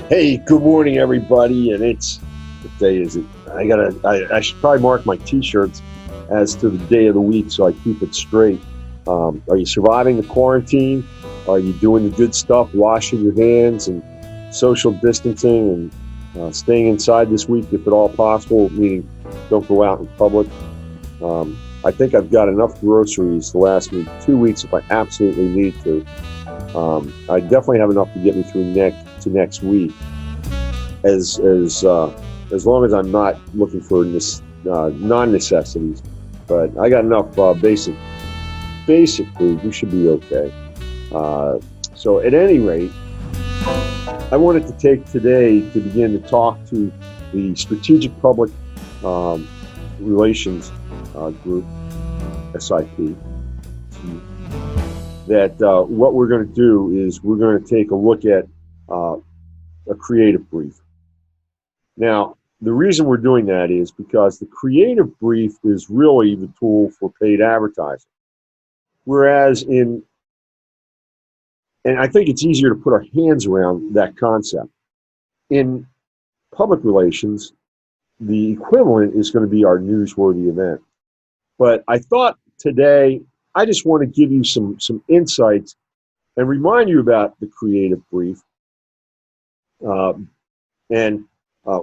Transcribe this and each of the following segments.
Hey, good morning, everybody. And what day is it? I should probably mark my T-shirts as to the day of the week so I keep it straight. Are you surviving the quarantine? Are you doing the good stuff, washing your hands and social distancing and staying inside this week if at all possible? Meaning, don't go out in public. I think I've got enough groceries to last me 2 weeks if I absolutely need to. I definitely have enough to get me through next week, as long as I'm not looking for non-necessities. But I got enough basic food. We should be okay. Uh, so at any rate, I wanted to take today to begin to talk to the Strategic Public um, Relations Group, SIP, that what we're going to do is we're going to take a look at uh, a creative brief. Now, the reason we're doing that is because the creative brief is really the tool for paid advertising. Whereas and I think it's easier to put our hands around that concept. In public relations, the equivalent is going to be our newsworthy event. But I thought today I just want to give you some insights and remind you about the creative brief. Uh, and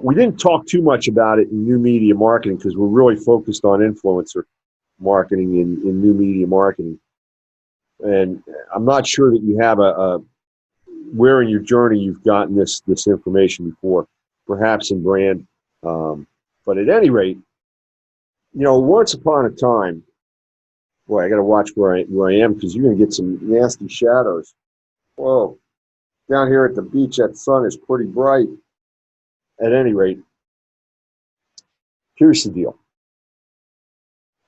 we didn't talk too much about it in new media marketing because we're really focused on influencer marketing in new media marketing. And I'm not sure that you have where in your journey you've gotten this information before, perhaps in brand. But at any rate, once upon a time, boy, I got to watch where I am because you're going to get some nasty shadows. Whoa, down here at the beach, that sun is pretty bright. At any rate, here's the deal.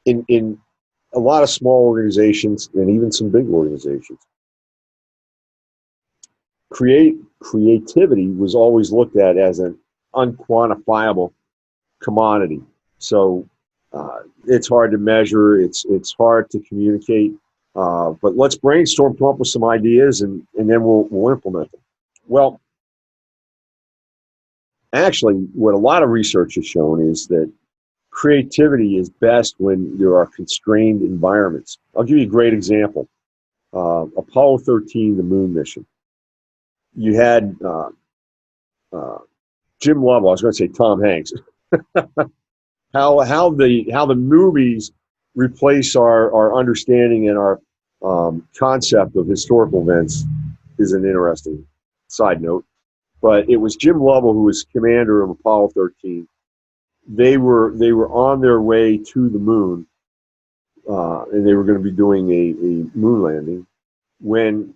In a lot of small organizations and even some big organizations, creativity was always looked at as an unquantifiable commodity. So it's hard to measure. It's hard to communicate. But let's brainstorm, come up with some ideas, and then we'll implement them. Well, actually, what a lot of research has shown is that creativity is best when there are constrained environments. I'll give you a great example. Apollo 13, the moon mission. You had Jim Lovell. I was going to say Tom Hanks. how the movies replace our understanding and our concept of historical events is an interesting side note. But it was Jim Lovell who was commander of Apollo 13. They were on their way to the moon, and they were going to be doing a moon landing when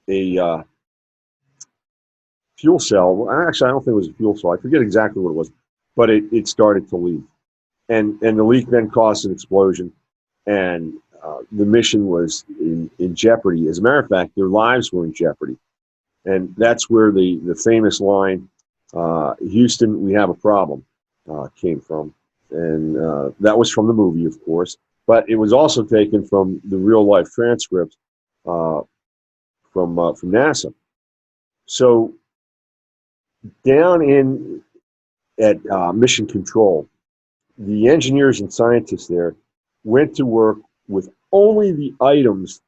a fuel cell. Actually, I don't think it was a fuel cell. I forget exactly what it was, but it started to leak, and the leak then caused an explosion, and the mission was in jeopardy. As a matter of fact, their lives were in jeopardy, and that's where the famous line, "Houston, we have a problem," came from, and that was from the movie, of course, but it was also taken from the real life transcripts from NASA. So down in at Mission Control, the engineers and scientists there went to work with only the items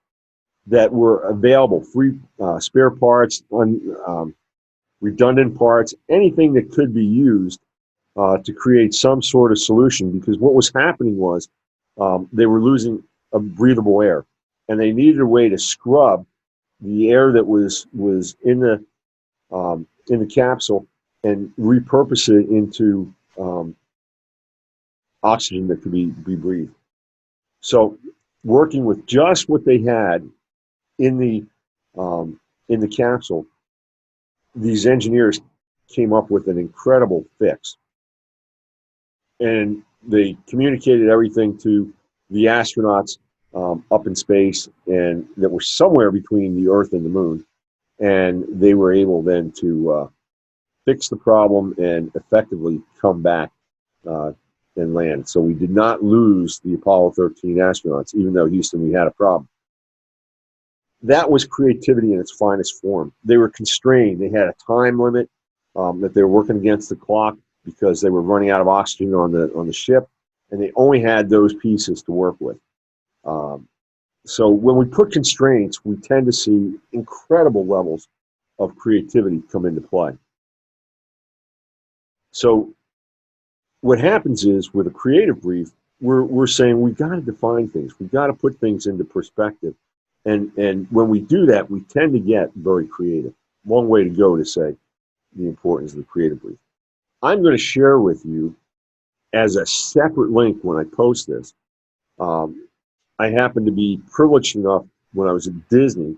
that were available, free spare parts, redundant parts, anything that could be used to create some sort of solution. Because what was happening was they were losing a breathable air, and they needed a way to scrub the air that was in the capsule and repurpose it into oxygen that could be breathed. So, working with just what they had in the capsule, these engineers came up with an incredible fix, and they communicated everything to the astronauts up in space, and that were somewhere between the Earth and the Moon, and they were able then to fix the problem and effectively come back and land. So we did not lose the Apollo 13 astronauts, even though Houston, we had a problem. that was creativity in its finest form. They were constrained. They had a time limit that they were working against the clock because they were running out of oxygen on the ship, and they only had those pieces to work with. So when we put constraints, we tend to see incredible levels of creativity come into play. So what happens is with a creative brief, we're saying we've got to define things. We've got to put things into perspective. And when we do that, we tend to get very creative. Long way to go to say the importance of the creative brief. I'm going to share with you as a separate link when I post this. I happen to be privileged enough when I was at Disney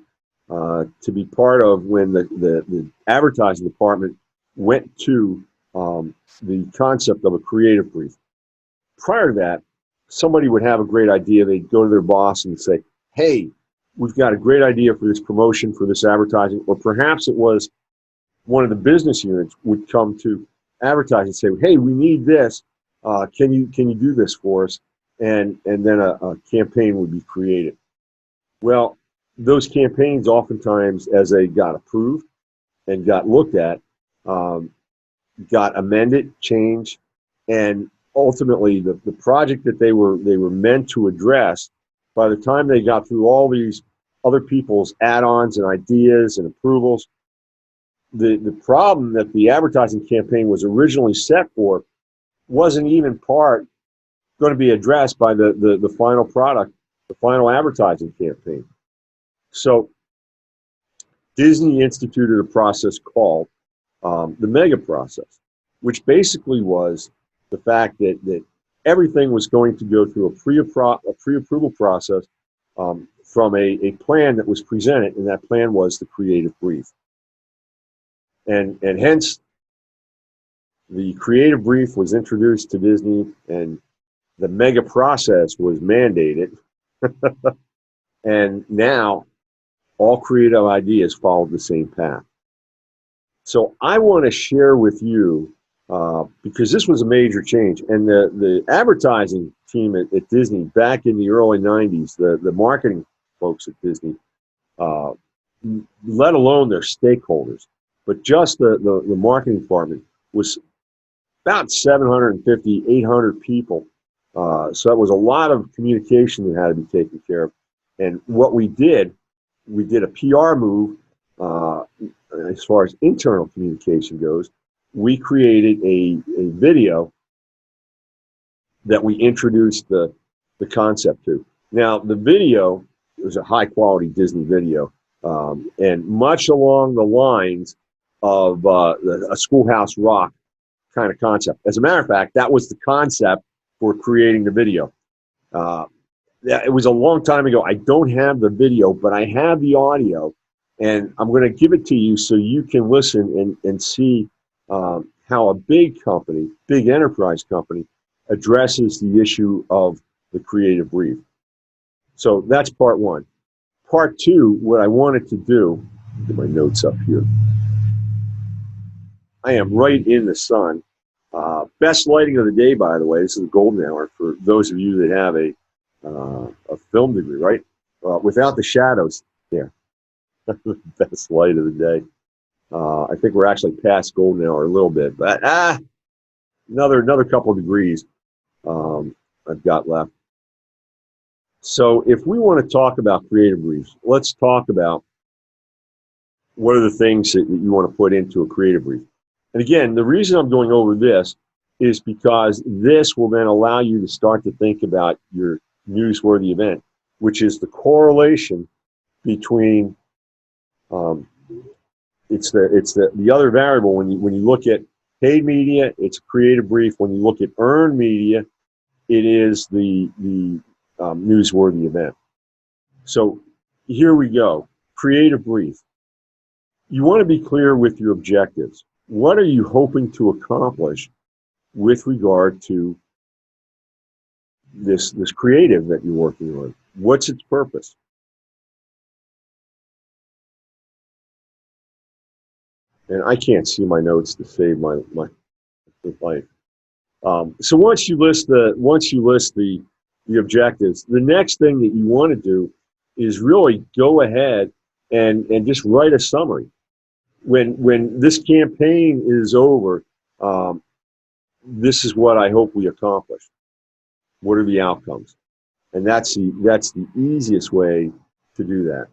to be part of when the advertising department went to the concept of a creative brief. Prior to that, somebody would have a great idea. They'd go to their boss and say, hey, we've got a great idea for this promotion, for this advertising. Or perhaps it was one of the business units would come to advertising and say, hey, we need this. Can you do this for us? And then a campaign would be created. Well, those campaigns oftentimes, as they got approved and got looked at, got amended, changed, and ultimately the project that they were meant to address, by the time they got through all these other people's add-ons and ideas and approvals, the problem that the advertising campaign was originally set for wasn't even going to be addressed by the final product, the final advertising campaign. So Disney instituted a process called the mega process, which basically was the fact that everything was going to go through a pre-approval process from a plan that was presented, and that plan was the creative brief. And hence, the creative brief was introduced to Disney, and the mega process was mandated. And now, all creative ideas followed the same path. So I want to share with you, because this was a major change, and the advertising team at Disney back in the early 90s, the marketing folks at Disney, let alone their stakeholders, but just the marketing department was about 750, 800 people. So that was a lot of communication that had to be taken care of. And what we did a PR move as far as internal communication goes. We created a video that we introduced the concept to. Now, the video was a high-quality Disney video, and much along the lines of a Schoolhouse Rock kind of concept. As a matter of fact, that was the concept for creating the video. It was a long time ago. I don't have the video, but I have the audio, and I'm going to give it to you so you can listen and see how a big company, big enterprise company, addresses the issue of the creative brief. So that's part one. Part two, what I wanted to do, get my notes up here. I am right in the sun. Best lighting of the day, by the way. This is the golden hour for those of you that have a film degree, right? Without the shadows there. Best light of the day. I think we're actually past golden hour a little bit, but another couple of degrees I've got left. So if we want to talk about creative briefs, let's talk about what are the things that you want to put into a creative brief. And again, the reason I'm going over this is because this will then allow you to start to think about your newsworthy event, which is the correlation between it's the other variable. When you look at paid media, it's a creative brief. When you look at earned media, it is the newsworthy event. So here we go. Creative brief. You want to be clear with your objectives. What are you hoping to accomplish with regard to this creative that you're working on? What's its purpose? And I can't see my notes to save my life. So once you list the objectives, the next thing that you want to do is really go ahead and just write a summary. When this campaign is over, this is what I hope we accomplished. What are the outcomes? And that's the easiest way to do that.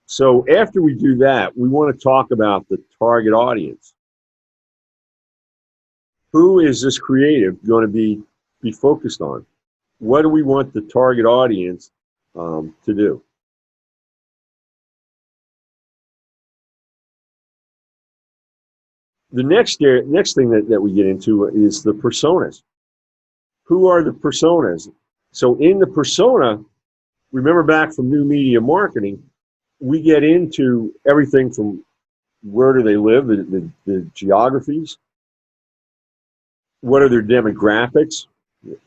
So after we do that, we want to talk about the target audience. Who is this creative going to be focused on? What do we want the target audience to do? The next thing that we get into is the personas. Who are the personas? So in the persona, remember back from new media marketing, we get into everything from where do they live, the geographies, what are their demographics,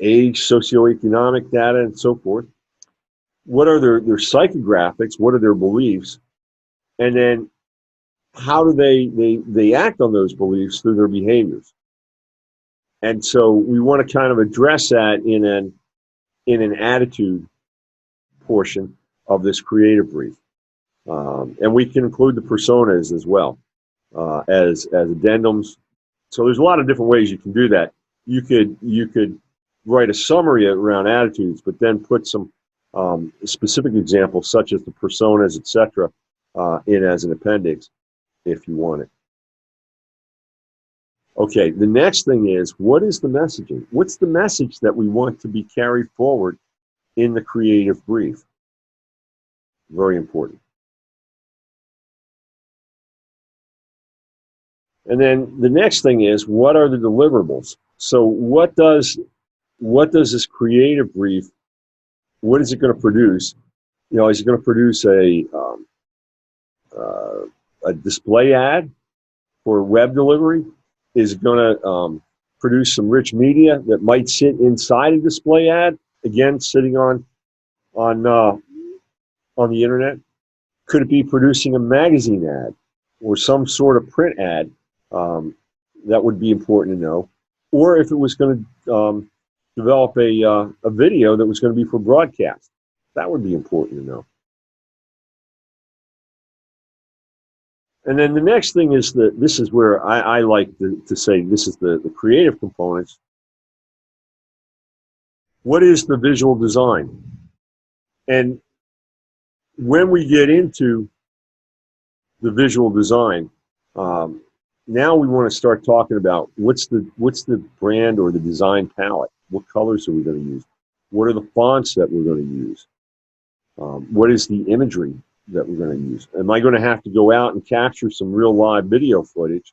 age, socioeconomic data, and so forth. What are their psychographics? What are their beliefs? And then how do they act on those beliefs through their behaviors? And so we want to kind of address that in an attitude portion of this creative brief. And we can include the personas as well as addendums. So there's a lot of different ways you can do that. You could write a summary around attitudes, but then put some specific examples such as the personas, etc., in as an appendix if you want it. Okay, the next thing is, what is the messaging? What's the message that we want to be carried forward in the creative brief? Very important. And then the next thing is, what are the deliverables? So what does this creative brief, what is it going to produce? You know, is it going to produce a display ad for web delivery? Is it going to produce some rich media that might sit inside a display ad? Again, sitting on the internet. Could it be producing a magazine ad or some sort of print ad? That would be important to know. Or if it was going to develop a video that was going to be for broadcast, that would be important to know. And then the next thing is that this is where I like to say this is the creative components. What is the visual design? And when we get into the visual design, now we want to start talking about what's the brand or the design palette. What colors are we going to use? What are the fonts that we're going to use? What is the imagery that we're going to use? Am I going to have to go out and capture some real live video footage?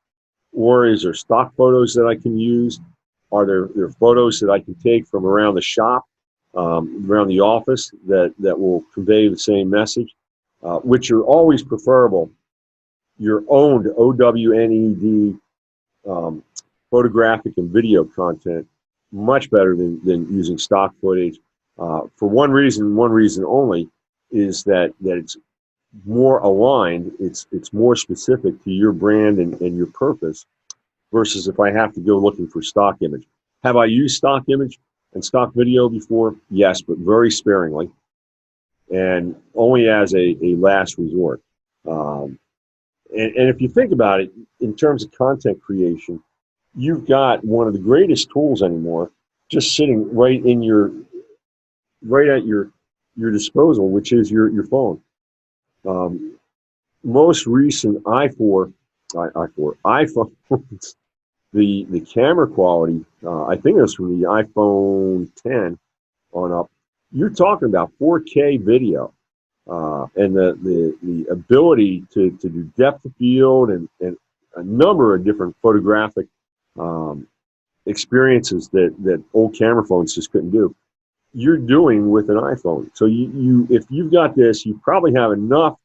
Or is there stock photos that I can use? Are there photos that I can take from around the shop, around the office that will convey the same message? Which are always preferable. Your owned OWNED photographic and video content, much better than using stock footage. For one reason only, is that it's more aligned, it's more specific to your brand and your purpose, versus if I have to go looking for stock image. Have I used stock image and stock video before? Yes, but very sparingly, and only as a last resort. And if you think about it, in terms of content creation, you've got one of the greatest tools anymore just sitting right at your disposal, which is your phone. Most recent iPhones, the camera quality, I think it was from the iPhone 10 on up. You're talking about 4K video, and the ability to do depth of field and a number of different photographic experiences that old camera phones just couldn't do. You're doing with an iPhone. So if you've got this, you probably have enough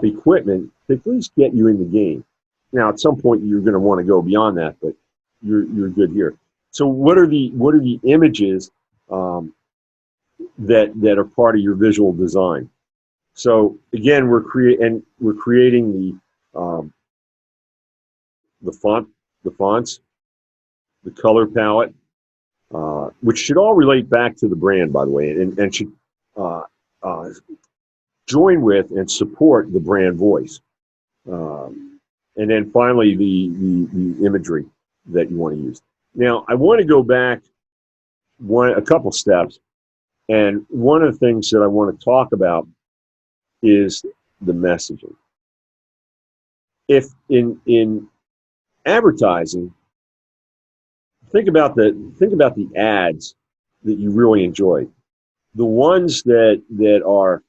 equipment to at least get you in the game. Now, at some point, you're going to want to go beyond that, but you're good here. So, what are the images that are part of your visual design? So, again, we're creating the fonts, the color palette, which should all relate back to the brand, by the way, and should uh, uh, join with and support the brand voice. And then finally, the imagery that you want to use. Now, I want to go back a couple steps, and one of the things that I want to talk about is the messaging. If in advertising, think about the ads that you really enjoy, the ones that are.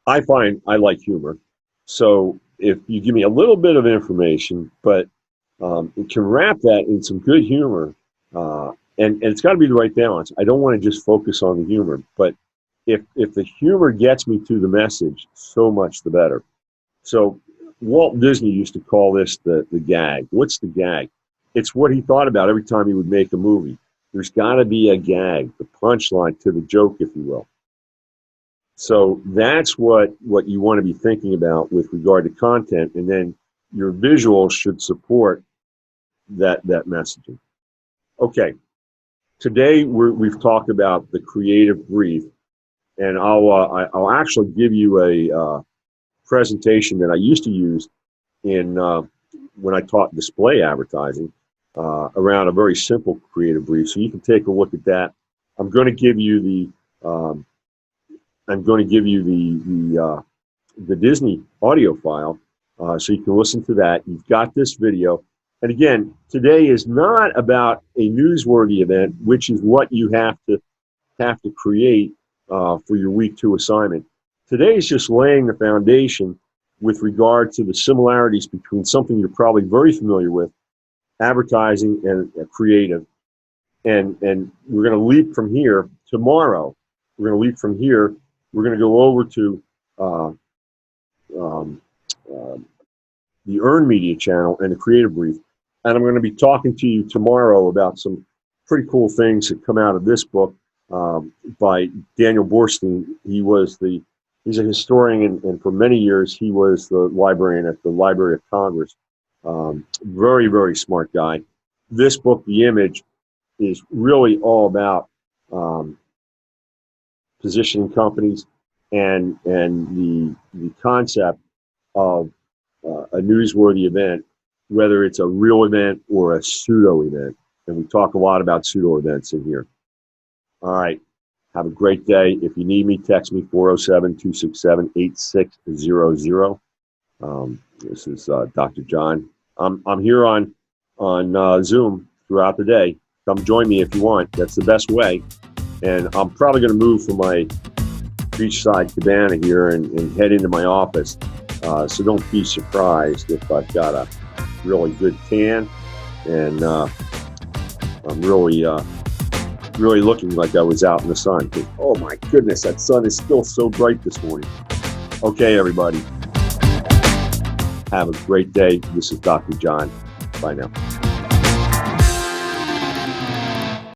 I find I like humor, so if you give me a little bit of information, but it can wrap that in some good humor, and it's got to be the right balance. I don't want to just focus on the humor, but if the humor gets me to the message, so much the better. So Walt Disney used to call this the gag. What's the gag? It's what he thought about every time he would make a movie. There's got to be a gag, the punchline to the joke, if you will. So that's what you want to be thinking about with regard to content, and then your visuals should support that messaging. Okay, today we've talked about the creative brief, and I'll actually give you a presentation that I used to use in when I taught display advertising around a very simple creative brief. So you can take a look at that. I'm going to give you the the Disney audio file, so you can listen to that. You've got this video. And again, today is not about a newsworthy event, which is what you have to create for your week 2 assignment. Today is just laying the foundation with regard to the similarities between something you're probably very familiar with, advertising and creative. And we're going to leap from here tomorrow. We're going to leap from here. We're going to go over to the Earned Media channel and the Creative Brief. And I'm going to be talking to you tomorrow about some pretty cool things that come out of this book by Daniel Borstein. He's a historian, and for many years he was the librarian at the Library of Congress. Very, very smart guy. This book, The Image, is really all about positioning companies and the concept of a newsworthy event, whether it's a real event or a pseudo event. And we talk a lot about pseudo events in here. All right. Have a great day. If you need me, text me 407-267-8600. This is Dr. John. I'm here on Zoom throughout the day. Come join me if you want. That's the best way. And I'm probably going to move from my beachside cabana here and head into my office. So don't be surprised if I've got a really good tan, and I'm really looking like I was out in the sun. Oh my goodness, that sun is still so bright this morning. Okay, everybody. Have a great day. This is Dr. John. Bye now.